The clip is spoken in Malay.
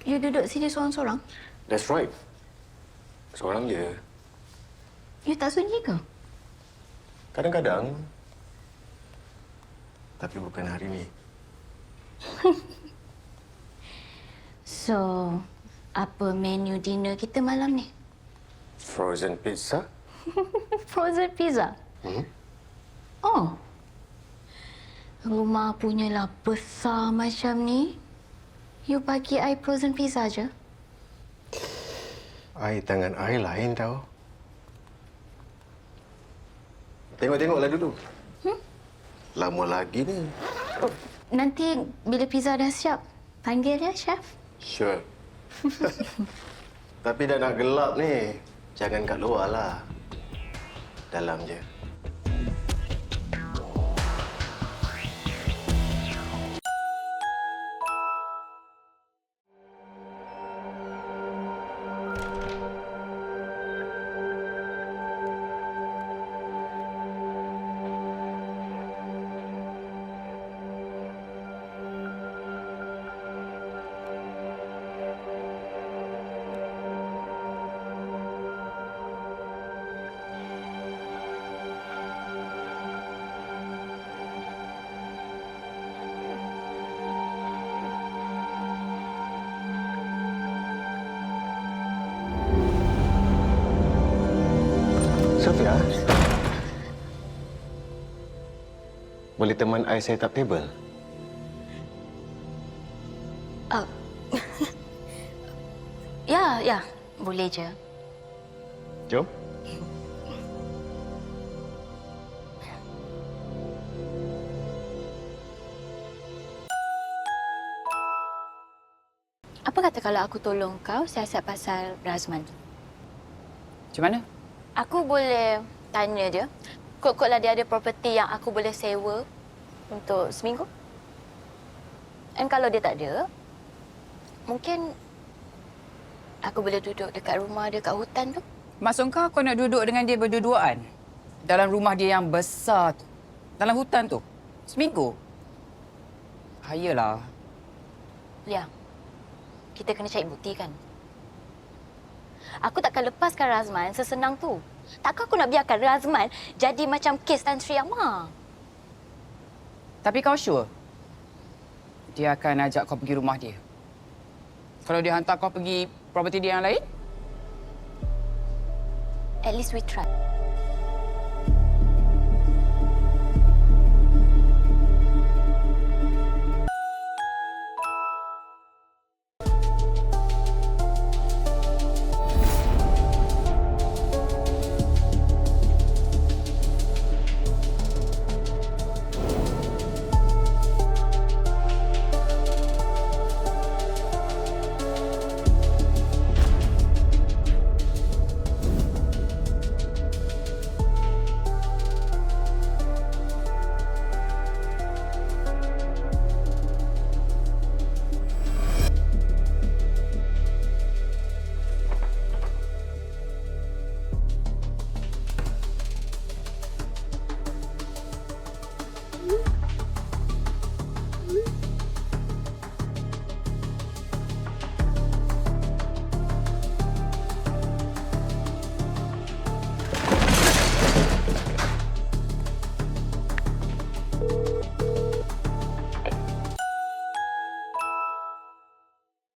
You duduk sini seorang-seorang? That's right. Seorang je. You tak sunyi ke? Kadang-kadang. Tapi bukan hari ni. So, apa menu dinner kita malam ni? Frozen pizza? Frozen pizza? Oh. Rumah punyalah besar macam ni. You bagi I frozen pizza je? Air tangan air lain tau. Tengok-tengoklah dulu. Lama lagi ni. Nanti bila pizza dah siap, panggil ya, chef. Sure. Tapi dah nak gelap ni. Jangan kat luar lah. Dalam je. Sofia, boleh teman I set up table? Ya, boleh je. Jom. Apa kata kalau aku tolong kau siasat pasal Razman? Macam mana? Aku boleh tanya dia. Kot-kotlah dia ada properti yang aku boleh sewa untuk seminggu. Dan kalau dia tak ada, mungkin aku boleh duduk dekat rumah dia kat hutan tu. Maksud kau nak duduk dengan dia berdua-duaan? Dalam rumah dia yang besar tu? Dalam hutan tu? Seminggu? Hayalah. Ya, kita kena cari bukti kan. Aku takkan lepaskan Razman sesenang tu. Takkan aku nak biarkan Razman jadi macam kes Tan Sri Amar. Tapi kau sure? Dia akan ajak kau pergi rumah dia? Kalau dia hantar kau pergi properti dia yang lain? At least we try.